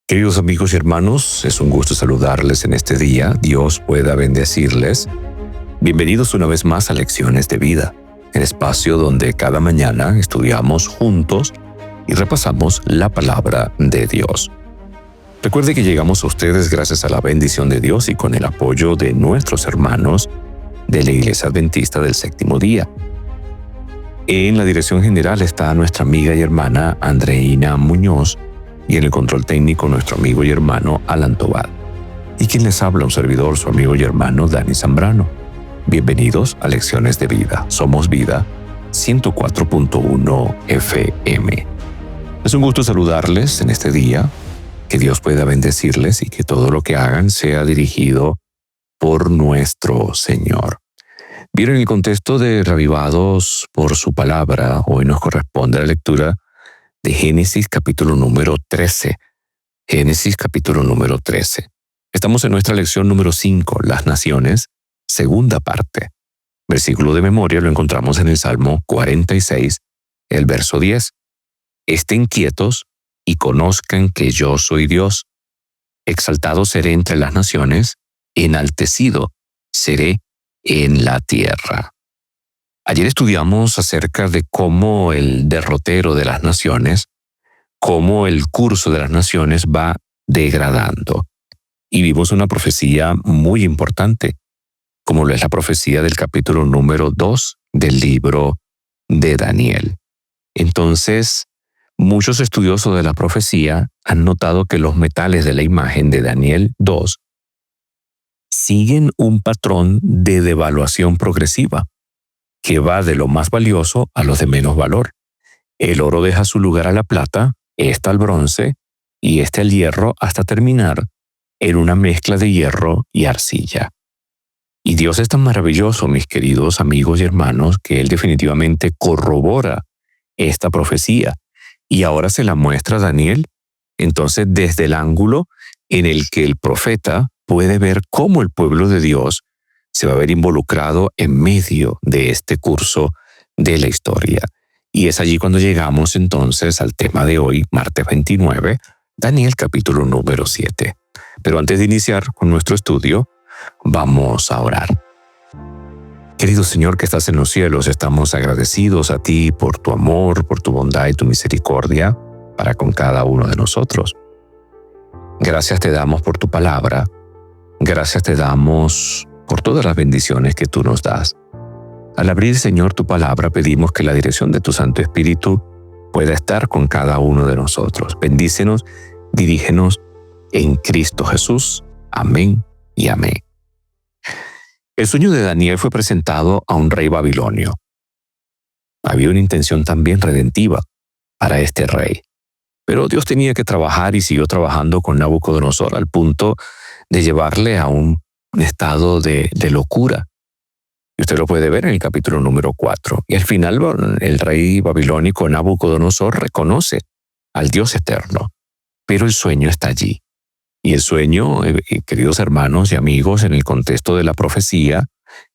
Queridos amigos y hermanos, es un gusto saludarles en este día. Dios pueda bendecirles. Bienvenidos una vez más a Lecciones de Vida, el espacio donde cada mañana estudiamos juntos y repasamos la palabra de Dios. Recuerde que llegamos a ustedes gracias a la bendición de Dios y con el apoyo de nuestros hermanos de la Iglesia Adventista del Séptimo Día. En la dirección general está nuestra amiga y hermana Andreina Muñoz, y en el control técnico nuestro amigo y hermano Alan Tobar. Y quien les habla, un servidor, su amigo y hermano Dani Zambrano. Bienvenidos a Lecciones de Vida. Somos Vida 104.1 FM. Es un gusto saludarles en este día, que Dios pueda bendecirles y que todo lo que hagan sea dirigido por nuestro Señor. Bien, en el contexto de Reavivados por su palabra, hoy nos corresponde la lectura de Génesis capítulo número 13. Génesis capítulo número 13. Estamos en nuestra lección número 5, Las Naciones, segunda parte. Versículo de memoria lo encontramos en el Salmo 46, el verso 10. Estén quietos y conozcan que yo soy Dios. Exaltado seré entre las naciones, enaltecido seré en la tierra. Ayer estudiamos acerca de cómo el derrotero de las naciones, cómo el curso de las naciones va degradando. Y vimos una profecía muy importante, como lo es la profecía del capítulo número 2 del libro de Daniel. Entonces, muchos estudiosos de la profecía han notado que los metales de la imagen de Daniel 2 siguen un patrón de devaluación progresiva, que va de lo más valioso a los de menos valor. El oro deja su lugar a la plata, esta al bronce y este al hierro hasta terminar en una mezcla de hierro y arcilla. Y Dios es tan maravilloso, mis queridos amigos y hermanos, que Él definitivamente corrobora esta profecía y ahora se la muestra a Daniel. Entonces, desde el ángulo en el que el profeta puede ver cómo el pueblo de Dios se va a ver involucrado en medio de este curso de la historia. Y es allí cuando llegamos entonces al tema de hoy, martes 29, Daniel capítulo número 7. Pero antes de iniciar con nuestro estudio, vamos a orar. Querido Señor que estás en los cielos, estamos agradecidos a ti por tu amor, por tu bondad y tu misericordia para con cada uno de nosotros. Gracias te damos por tu palabra. Gracias te damos por todas las bendiciones que tú nos das. Al abrir, Señor, tu palabra, pedimos que la dirección de tu Santo Espíritu pueda estar con cada uno de nosotros. Bendícenos, dirígenos en Cristo Jesús. Amén y amén. El sueño de Daniel fue presentado a un rey babilonio. Había una intención también redentiva para este rey. Pero Dios tenía que trabajar y siguió trabajando con Nabucodonosor al punto de llevarle a un estado de locura. Y usted lo puede ver en el capítulo número 4. Y al final el rey babilónico Nabucodonosor reconoce al Dios eterno. Pero el sueño está allí. Y el sueño, queridos hermanos y amigos, en el contexto de la profecía,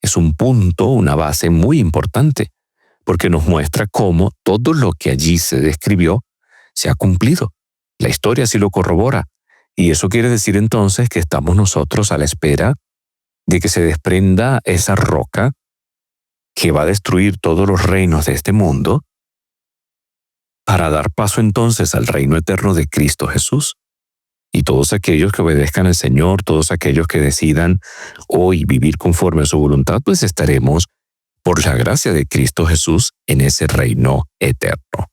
es un punto, una base muy importante, porque nos muestra cómo todo lo que allí se describió se ha cumplido. La historia sí lo corrobora. Y eso quiere decir entonces que estamos nosotros a la espera de que se desprenda esa roca que va a destruir todos los reinos de este mundo para dar paso entonces al reino eterno de Cristo Jesús. Y todos aquellos que obedezcan al Señor, todos aquellos que decidan hoy vivir conforme a su voluntad, pues estaremos, por la gracia de Cristo Jesús, en ese reino eterno.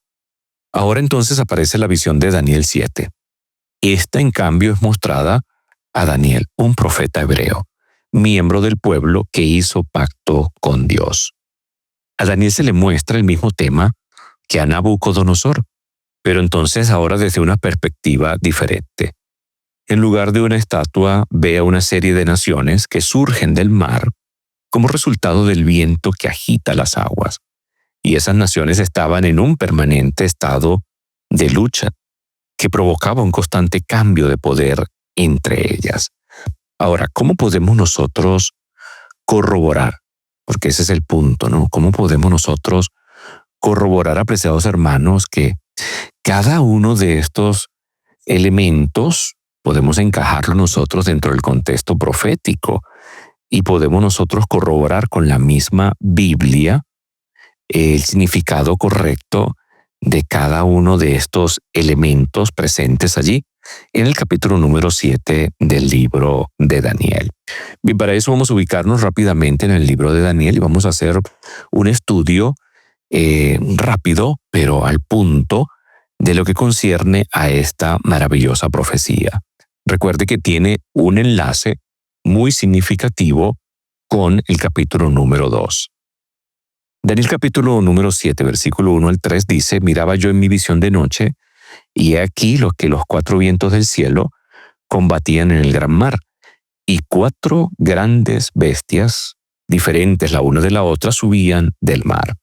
Ahora entonces aparece la visión de Daniel 7. Esta, en cambio, es mostrada a Daniel, un profeta hebreo, miembro del pueblo que hizo pacto con Dios. A Daniel se le muestra el mismo tema que a Nabucodonosor, pero entonces ahora desde una perspectiva diferente. En lugar de una estatua, ve a una serie de naciones que surgen del mar como resultado del viento que agita las aguas. Y esas naciones estaban en un permanente estado de lucha que provocaba un constante cambio de poder entre ellas. Ahora, ¿cómo podemos nosotros corroborar? Porque ese es el punto, ¿no? ¿Cómo podemos nosotros corroborar, apreciados hermanos, que cada uno de estos elementos podemos encajarlos nosotros dentro del contexto profético y podemos nosotros corroborar con la misma Biblia el significado correcto de cada uno de estos elementos presentes allí en el capítulo número 7 del libro de Daniel. Y para eso vamos a ubicarnos rápidamente en el libro de Daniel y vamos a hacer un estudio rápido, pero al punto, de lo que concierne a esta maravillosa profecía. Recuerde que tiene un enlace muy significativo con el capítulo número 2. Daniel capítulo número 7, versículo 1 al 3 dice: miraba yo en mi visión de noche, y he aquí que los 4 vientos del cielo combatían en el gran mar, y 4 grandes bestias, diferentes la una de la otra, subían del mar.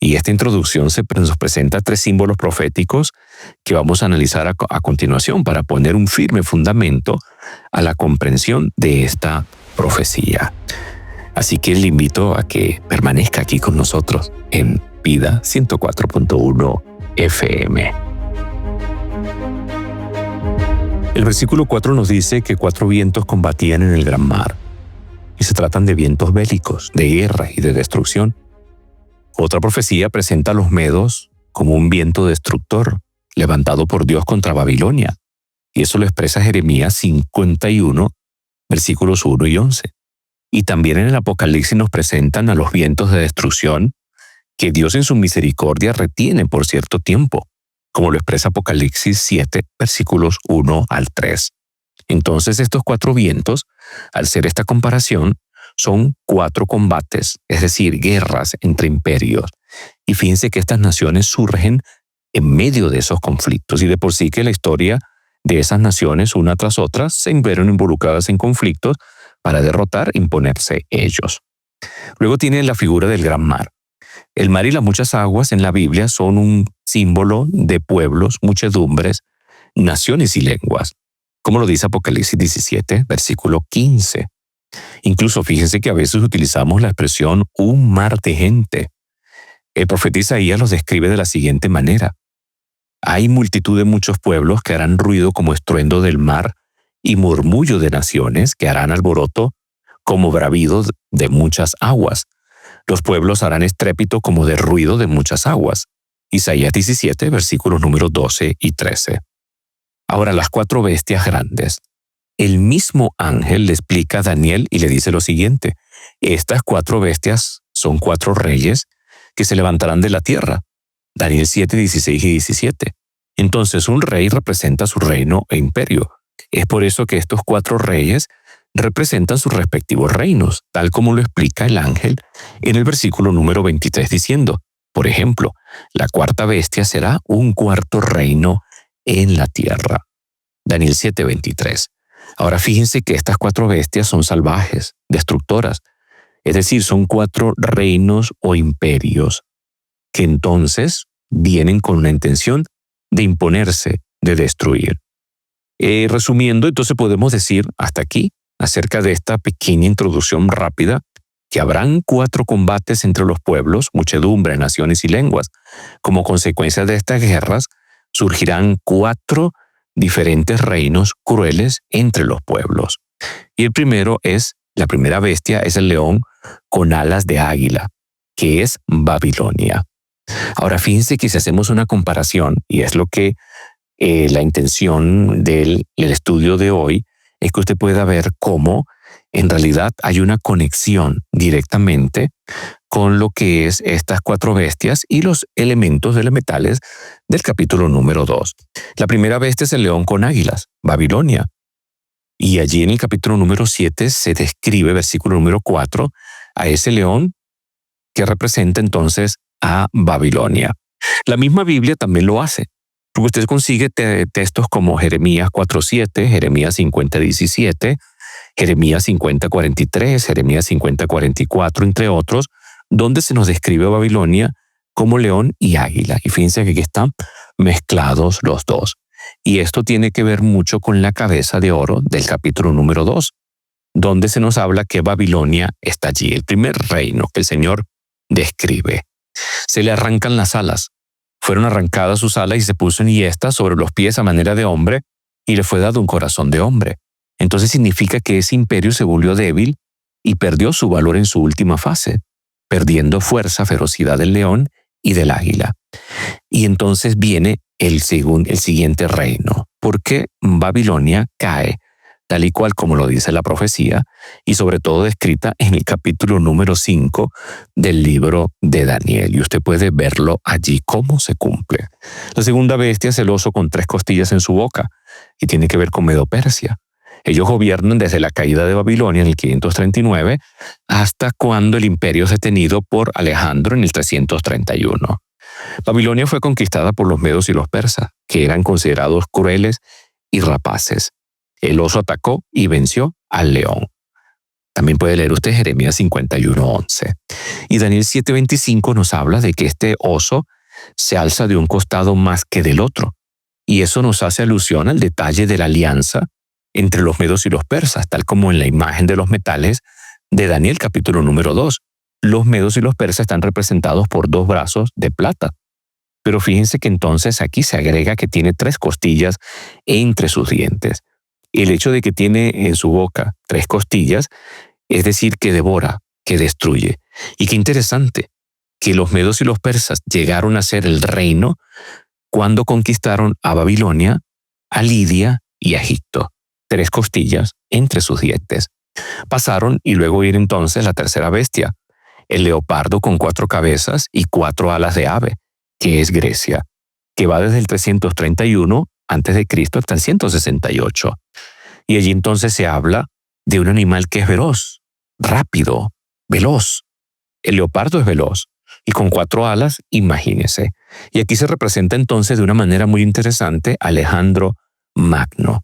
Y esta introducción nos presenta 3 símbolos proféticos que vamos a analizar a continuación para poner un firme fundamento a la comprensión de esta profecía. Así que le invito a que permanezca aquí con nosotros en Vida 104.1 FM. El versículo 4 nos dice que 4 vientos combatían en el gran mar, y se tratan de vientos bélicos, de guerra y de destrucción. Otra profecía presenta a los medos como un viento destructor, levantado por Dios contra Babilonia, y eso lo expresa Jeremías 51, versículos 1 y 11. Y también en el Apocalipsis nos presentan a los vientos de destrucción que Dios en su misericordia retiene por cierto tiempo, como lo expresa Apocalipsis 7, versículos 1 al 3. Entonces estos 4 vientos, al ser esta comparación, son 4 combates, es decir, guerras entre imperios. Y fíjense que estas naciones surgen en medio de esos conflictos, y de por sí que la historia de esas naciones, una tras otra, se vieron involucradas en conflictos para derrotar e imponerse ellos. Luego tiene la figura del gran mar. El mar y las muchas aguas en la Biblia son un símbolo de pueblos, muchedumbres, naciones y lenguas, como lo dice Apocalipsis 17, versículo 15. Incluso fíjense que a veces utilizamos la expresión un mar de gente. El profeta Isaías los describe de la siguiente manera: hay multitud de muchos pueblos que harán ruido como estruendo del mar, y murmullo de naciones que harán alboroto como bravido de muchas aguas. Los pueblos harán estrépito como de ruido de muchas aguas. Isaías 17, versículos números 12 y 13. Ahora, las 4 bestias grandes. El mismo ángel le explica a Daniel y le dice lo siguiente: estas 4 bestias son 4 reyes que se levantarán de la tierra. Daniel 7, 16 y 17. Entonces un rey representa su reino e imperio. Es por eso que estos 4 reyes representan sus respectivos reinos, tal como lo explica el ángel en el versículo número 23, diciendo, por ejemplo, la 4ª bestia será un 4º reino en la tierra. Daniel 7, 23. Ahora fíjense que estas 4 bestias son salvajes, destructoras, es decir, son 4 reinos o imperios que entonces vienen con una intención de imponerse, de destruir. Resumiendo, entonces podemos decir hasta aquí, acerca de esta pequeña introducción rápida, que habrán 4 combates entre los pueblos, muchedumbre, naciones y lenguas. Como consecuencia de estas guerras, surgirán 4 diferentes reinos crueles entre los pueblos. Y la primera bestia es el león con alas de águila, que es Babilonia. Ahora fíjense que si hacemos una comparación, y es lo que la intención del estudio de hoy, es que usted pueda ver cómo en realidad hay una conexión directamente con lo que es estas 4 bestias y los elementos de los metales del capítulo número 2. La primera bestia es el león con águilas, Babilonia. Y allí en el capítulo número 7 se describe, versículo número 4, a ese león que representa entonces a Babilonia. La misma Biblia también lo hace. Usted consigue textos como Jeremías 4:7, Jeremías 50:17, Jeremías 50:43, Jeremías 50:44, entre otros, donde se nos describe a Babilonia como león y águila. Y fíjense que aquí están mezclados los dos. Y esto tiene que ver mucho con la cabeza de oro del capítulo número 2, donde se nos habla que Babilonia está allí, el primer reino que el Señor describe. Se le arrancan las alas. Fueron arrancadas sus alas y se puso en hiestas sobre los pies a manera de hombre, y le fue dado un corazón de hombre. Entonces significa que ese imperio se volvió débil y perdió su valor en su última fase, perdiendo fuerza, ferocidad del león y del águila. Y entonces viene el siguiente reino, porque Babilonia cae, tal y cual como lo dice la profecía, y sobre todo descrita en el capítulo número 5 del libro de Daniel. Y usted puede verlo allí cómo se cumple. La segunda bestia es el oso con 3 costillas en su boca, y tiene que ver con Medo-Persia. Ellos gobiernan desde la caída de Babilonia en el 539 hasta cuando el imperio es detenido por Alejandro en el 331. Babilonia fue conquistada por los medos y los persas, que eran considerados crueles y rapaces. El oso atacó y venció al león. También puede leer usted Jeremías 51:11. Y Daniel 7:25 nos habla de que este oso se alza de un costado más que del otro. Y eso nos hace alusión al detalle de la alianza entre los medos y los persas, tal como en la imagen de los metales de Daniel capítulo número 2. Los medos y los persas están representados por 2 brazos de plata. Pero fíjense que entonces aquí se agrega que tiene 3 costillas entre sus dientes. El hecho de que tiene en su boca 3 costillas, es decir, que devora, que destruye. Y qué interesante, que los medos y los persas llegaron a ser el reino cuando conquistaron a Babilonia, a Lidia y a Egipto. 3 costillas entre sus dientes. Pasaron y luego viene entonces la tercera bestia, el leopardo con 4 cabezas y 4 alas de ave, que es Grecia, que va desde el 331 a.C. hasta el 168. Y allí entonces se habla de un animal que es veloz, rápido, veloz. El leopardo es veloz y con 4 alas, imagínese. Y aquí se representa entonces de una manera muy interesante Alejandro Magno.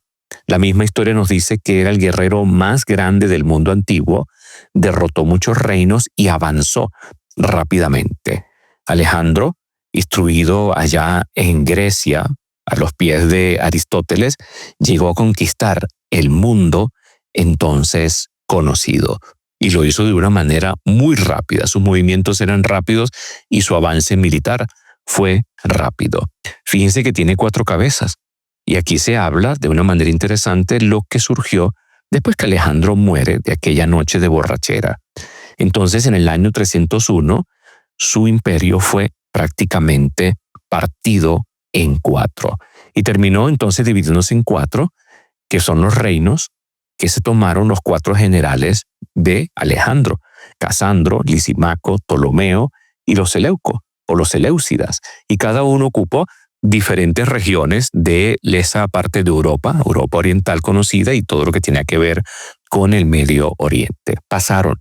La misma historia nos dice que era el guerrero más grande del mundo antiguo, derrotó muchos reinos y avanzó rápidamente. Alejandro, instruido allá en Grecia, a los pies de Aristóteles, llegó a conquistar el mundo entonces conocido. Y lo hizo de una manera muy rápida. Sus movimientos eran rápidos y su avance militar fue rápido. Fíjense que tiene 4 cabezas. Y aquí se habla de una manera interesante lo que surgió después que Alejandro muere de aquella noche de borrachera. Entonces, en el año 301, su imperio fue prácticamente partido en 4 y terminó entonces dividiéndose en 4, que son los reinos que se tomaron los 4 generales de Alejandro: Casandro, Lisimaco, Ptolomeo y los Seleucos o los Seleucidas, y cada uno ocupó diferentes regiones de esa parte de Europa oriental conocida y todo lo que tiene que ver con el Medio Oriente. Pasaron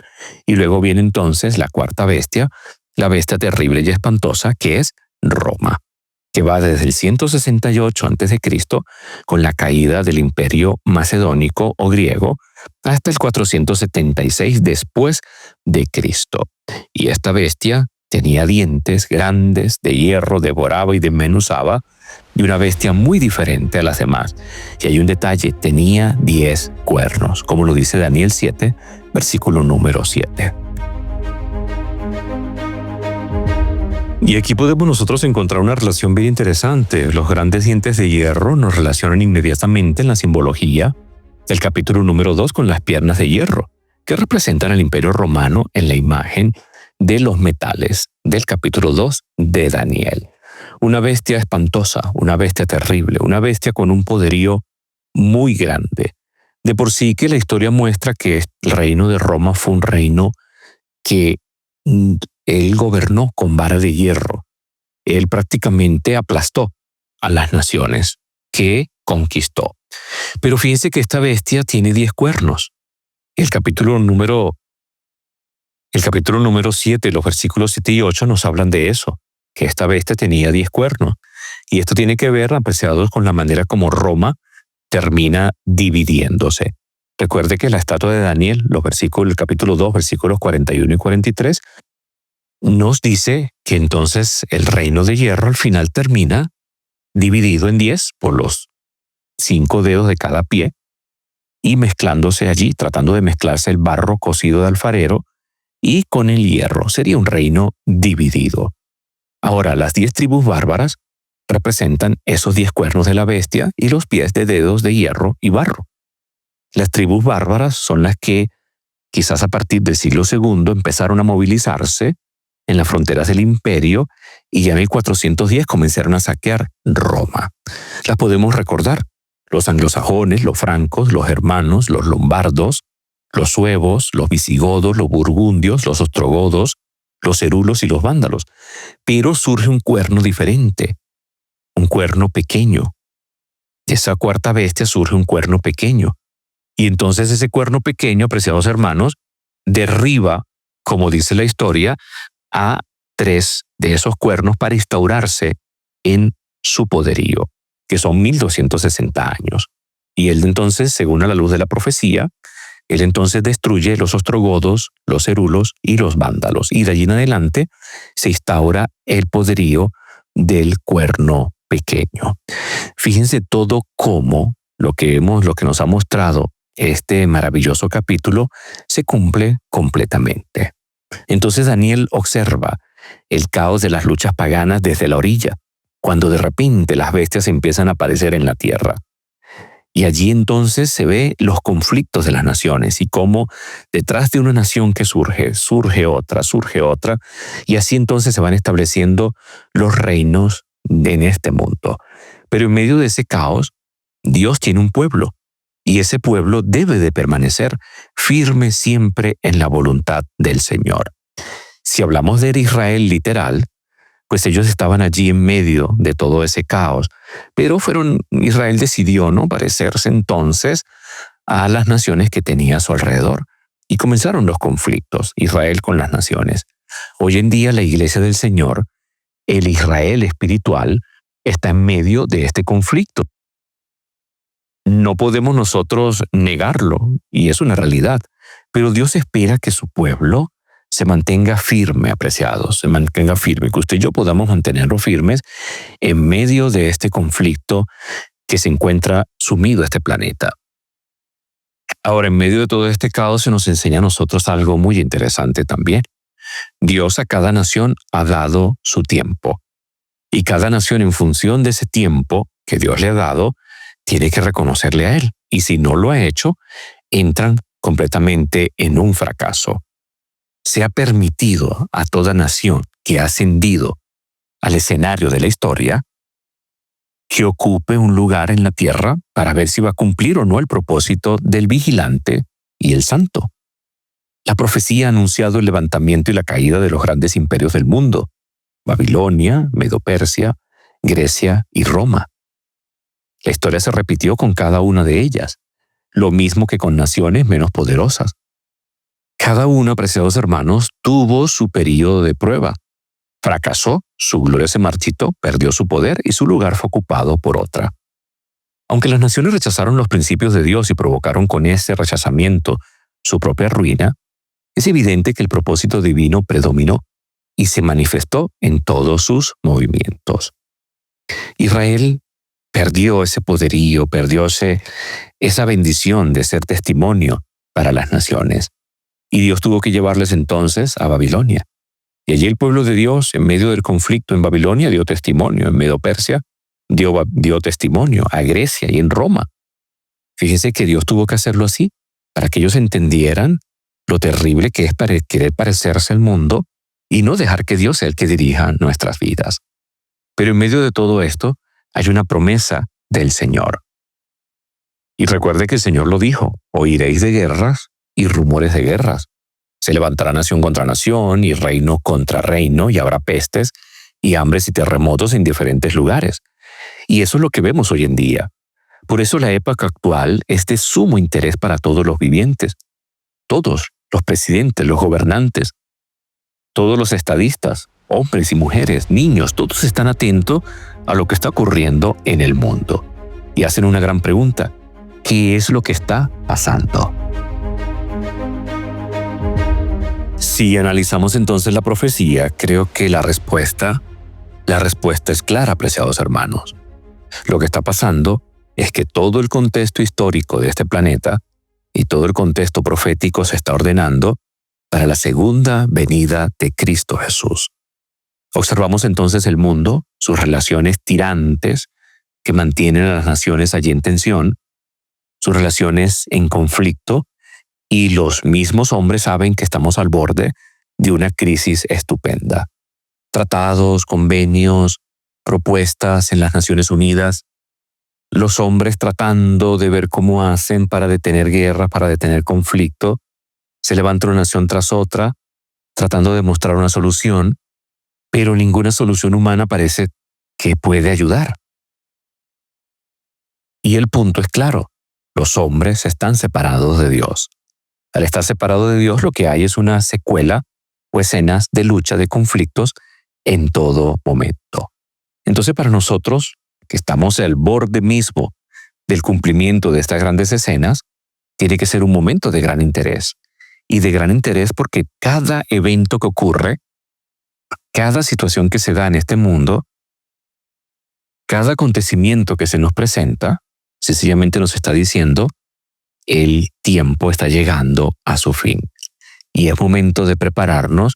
y luego viene entonces la cuarta bestia, la bestia terrible y espantosa, que es Roma, que va desde el 168 a.C. con la caída del imperio macedónico o griego hasta el 476 después de Cristo. Y esta bestia tenía dientes grandes, de hierro, devoraba y desmenuzaba, y una bestia muy diferente a las demás. Y hay un detalle, tenía 10 cuernos, como lo dice Daniel 7, versículo número 7. Y aquí podemos nosotros encontrar una relación bien interesante. Los grandes dientes de hierro nos relacionan inmediatamente en la simbología del capítulo número 2 con las piernas de hierro, que representan al imperio romano en la imagen de los metales del capítulo 2 de Daniel. Una bestia espantosa, una bestia terrible, una bestia con un poderío muy grande. De por sí que la historia muestra que el reino de Roma fue un reino que él gobernó con vara de hierro. Él prácticamente aplastó a las naciones que conquistó. Pero fíjense que esta bestia tiene 10 cuernos. El capítulo número 7, los versículos 7 y 8 nos hablan de eso, que esta bestia tenía 10 cuernos. Y esto tiene que ver, apreciados, con la manera como Roma termina dividiéndose. Recuerde que la estatua de Daniel, el capítulo 2, versículos 41 y 43, nos dice que entonces el reino de hierro al final termina dividido en 10 por los 5 dedos de cada pie y mezclándose allí, tratando de mezclarse el barro cocido de alfarero y con el hierro. Sería un reino dividido. Ahora, las 10 tribus bárbaras representan esos 10 cuernos de la bestia y los pies de dedos de hierro y barro. Las tribus bárbaras son las que, quizás a partir del siglo II, empezaron a movilizarse en las fronteras del imperio y ya en el 410 comenzaron a saquear Roma. Las podemos recordar: los anglosajones, los francos, los germanos, los lombardos, los suevos, los visigodos, los burgundios, los ostrogodos, los cerulos y los vándalos. Pero surge un cuerno diferente, un cuerno pequeño. De esa cuarta bestia surge un cuerno pequeño. Y entonces ese cuerno pequeño, apreciados hermanos, derriba, como dice la historia, a 3 de esos cuernos para instaurarse en su poderío, que son 1260 años. Y él entonces, según a la luz de la profecía, él entonces destruye los ostrogodos, los cerulos y los vándalos. Y de allí en adelante se instaura el poderío del cuerno pequeño. Fíjense todo cómo lo que nos ha mostrado este maravilloso capítulo se cumple completamente. Entonces Daniel observa el caos de las luchas paganas desde la orilla, cuando de repente las bestias empiezan a aparecer en la tierra. Y allí entonces se ve los conflictos de las naciones y cómo detrás de una nación que surge otra, y así entonces se van estableciendo los reinos en este mundo. Pero en medio de ese caos, Dios tiene un pueblo, y ese pueblo debe de permanecer firme siempre en la voluntad del Señor. Si hablamos de Israel literal, pues ellos estaban allí en medio de todo ese caos, pero Israel decidió no parecerse entonces a las naciones que tenía a su alrededor, y comenzaron los conflictos, Israel con las naciones. Hoy en día la Iglesia del Señor, el Israel espiritual, está en medio de este conflicto. No podemos nosotros negarlo, y es una realidad, pero Dios espera que su pueblo se mantenga firme, apreciados, se mantenga firme, que usted y yo podamos mantenerlo firmes en medio de este conflicto que se encuentra sumido este planeta. Ahora, en medio de todo este caos se nos enseña a nosotros algo muy interesante también. Dios a cada nación ha dado su tiempo, y cada nación, en función de ese tiempo que Dios le ha dado, tiene que reconocerle a Él, y si no lo ha hecho, entran completamente en un fracaso. Se ha permitido a toda nación que ha ascendido al escenario de la historia que ocupe un lugar en la tierra para ver si va a cumplir o no el propósito del vigilante y el santo. La profecía ha anunciado el levantamiento y la caída de los grandes imperios del mundo: Babilonia, Medo-Persia, Grecia y Roma. La historia se repitió con cada una de ellas, lo mismo que con naciones menos poderosas. Cada una, apreciados hermanos, tuvo su período de prueba. Fracasó, su gloria se marchitó, perdió su poder y su lugar fue ocupado por otra. Aunque las naciones rechazaron los principios de Dios y provocaron con ese rechazamiento su propia ruina, es evidente que el propósito divino predominó y se manifestó en todos sus movimientos. Israel perdió ese poderío, perdió esa bendición de ser testimonio para las naciones. Y Dios tuvo que llevarles entonces a Babilonia. Y allí el pueblo de Dios, en medio del conflicto en Babilonia, dio testimonio. En Medo-Persia dio testimonio, a Grecia y en Roma. Fíjense que Dios tuvo que hacerlo así, para que ellos entendieran lo terrible que es querer parecerse al mundo y no dejar que Dios sea el que dirija nuestras vidas. Pero en medio de todo esto, hay una promesa del Señor. Y recuerde que el Señor lo dijo: oiréis de guerras y rumores de guerras. Se levantará nación contra nación y reino contra reino, y habrá pestes y hambres y terremotos en diferentes lugares. Y eso es lo que vemos hoy en día. Por eso la época actual es de sumo interés para todos los vivientes. Todos, los presidentes, los gobernantes, todos los estadistas, hombres y mujeres, niños, todos están atentos a lo que está ocurriendo en el mundo. Y hacen una gran pregunta: ¿qué es lo que está pasando? Si analizamos entonces la profecía, creo que la respuesta es clara, apreciados hermanos. Lo que está pasando es que todo el contexto histórico de este planeta y todo el contexto profético se está ordenando para la segunda venida de Cristo Jesús. Observamos entonces el mundo, sus relaciones tirantes que mantienen a las naciones allí en tensión, sus relaciones en conflicto, y los mismos hombres saben que estamos al borde de una crisis estupenda. Tratados, convenios, propuestas en las Naciones Unidas, los hombres tratando de ver cómo hacen para detener guerra, para detener conflicto. Se levanta una nación tras otra, tratando de mostrar una solución, pero ninguna solución humana parece que puede ayudar. Y el punto es claro, los hombres están separados de Dios. Al estar separados de Dios, lo que hay es una secuela o escenas de lucha, de conflictos en todo momento. Entonces, para nosotros, que estamos al borde mismo del cumplimiento de estas grandes escenas, tiene que ser un momento de gran interés. Y de gran interés porque cada evento que ocurre, cada situación que se da en este mundo, cada acontecimiento que se nos presenta, sencillamente nos está diciendo, el tiempo está llegando a su fin. Y es momento de prepararnos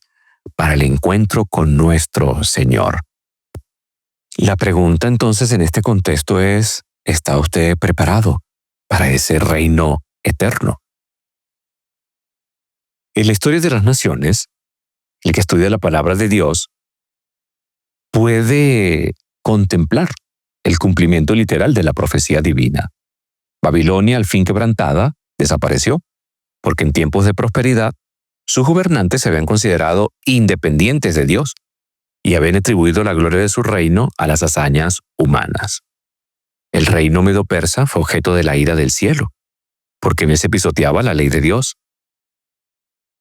para el encuentro con nuestro Señor. La pregunta entonces en este contexto es, ¿está usted preparado para ese reino eterno? En la historia de las naciones, el que estudia la palabra de Dios puede contemplar el cumplimiento literal de la profecía divina. Babilonia, al fin quebrantada, desapareció, porque en tiempos de prosperidad, sus gobernantes se habían considerado independientes de Dios y habían atribuido la gloria de su reino a las hazañas humanas. El reino medo-persa fue objeto de la ira del cielo, porque en él se pisoteaba la ley de Dios.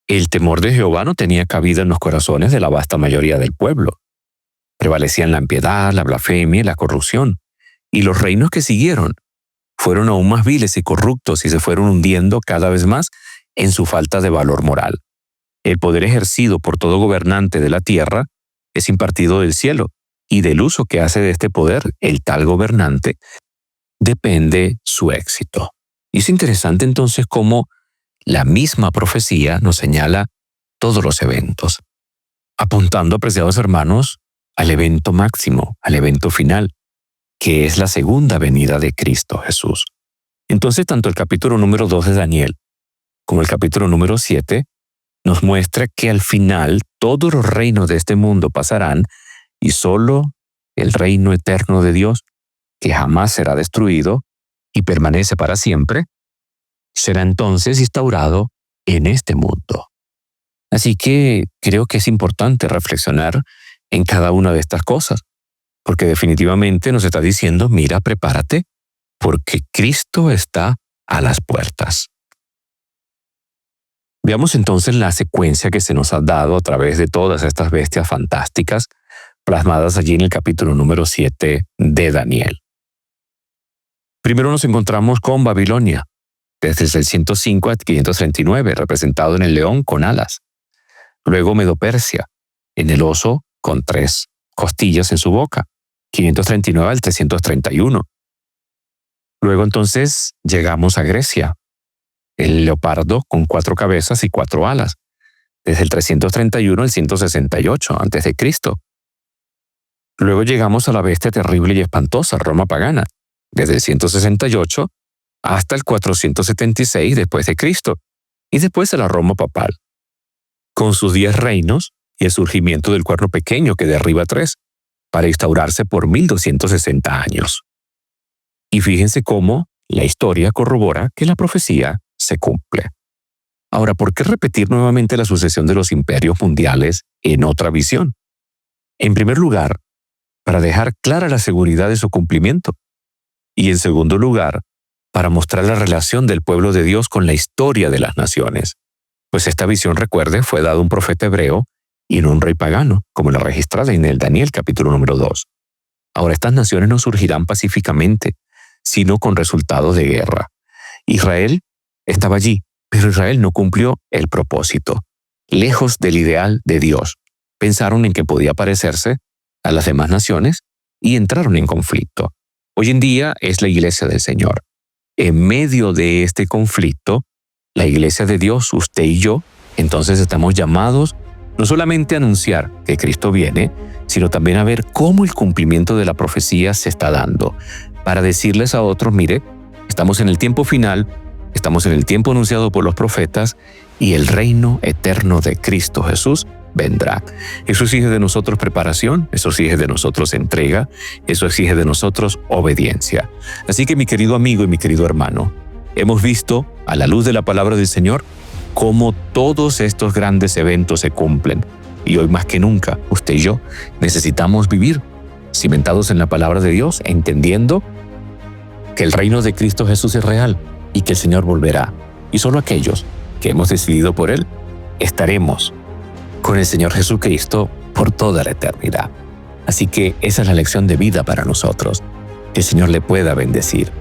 El temor de Jehová no tenía cabida en los corazones de la vasta mayoría del pueblo. Prevalecían la impiedad, la blasfemia y la corrupción, y los reinos que siguieron fueron aún más viles y corruptos y se fueron hundiendo cada vez más en su falta de valor moral. El poder ejercido por todo gobernante de la tierra es impartido del cielo, y del uso que hace de este poder el tal gobernante depende su éxito. Y es interesante entonces cómo la misma profecía nos señala todos los eventos, apuntando, apreciados hermanos, al evento máximo, al evento final, que es la segunda venida de Cristo Jesús. Entonces, tanto el capítulo número 2 de Daniel como el capítulo número 7 nos muestra que al final todos los reinos de este mundo pasarán y solo el reino eterno de Dios, que jamás será destruido y permanece para siempre, será entonces instaurado en este mundo. Así que creo que es importante reflexionar en cada una de estas cosas, porque definitivamente nos está diciendo, mira, prepárate, porque Cristo está a las puertas. Veamos entonces la secuencia que se nos ha dado a través de todas estas bestias fantásticas plasmadas allí en el capítulo número 7 de Daniel. Primero nos encontramos con Babilonia, desde el 105 al 539, representado en el león con alas. Luego Medo-Persia, en el oso con 3 costillas en su boca, 539 al 331. Luego entonces llegamos a Grecia, el leopardo con 4 cabezas y 4 alas, desde el 331 al 168 a.C. Luego llegamos a la bestia terrible y espantosa, Roma pagana, desde el 168 hasta el 476 después de Cristo, y después a la Roma papal, con sus 10 reinos y el surgimiento del cuerno pequeño que derriba 3, para instaurarse por 1260 años. Y fíjense cómo la historia corrobora que la profecía se cumple. Ahora, ¿por qué repetir nuevamente la sucesión de los imperios mundiales en otra visión? En primer lugar, para dejar clara la seguridad de su cumplimiento. Y en segundo lugar, para mostrar la relación del pueblo de Dios con la historia de las naciones. Pues esta visión, recuerde, fue dada a un profeta hebreo y no un rey pagano, como la registrada en el Daniel capítulo número 2. Ahora, estas naciones no surgirán pacíficamente, sino con resultados de guerra. Israel estaba allí, pero Israel no cumplió el propósito. Lejos del ideal de Dios, pensaron en que podía parecerse a las demás naciones y entraron en conflicto. Hoy en día es la iglesia del Señor. En medio de este conflicto, la iglesia de Dios, usted y yo, entonces estamos llamados no solamente a anunciar que Cristo viene, sino también a ver cómo el cumplimiento de la profecía se está dando, para decirles a otros, mire, estamos en el tiempo final, estamos en el tiempo anunciado por los profetas, y el reino eterno de Cristo Jesús vendrá. Eso exige de nosotros preparación, eso exige de nosotros entrega, eso exige de nosotros obediencia. Así que mi querido amigo y mi querido hermano, hemos visto a la luz de la palabra del Señor cómo todos estos grandes eventos se cumplen. Y hoy más que nunca, usted y yo necesitamos vivir cimentados en la palabra de Dios, entendiendo que el reino de Cristo Jesús es real y que el Señor volverá. Y solo aquellos que hemos decidido por Él estaremos con el Señor Jesucristo por toda la eternidad. Así que esa es la lección de vida para nosotros. Que el Señor le pueda bendecir.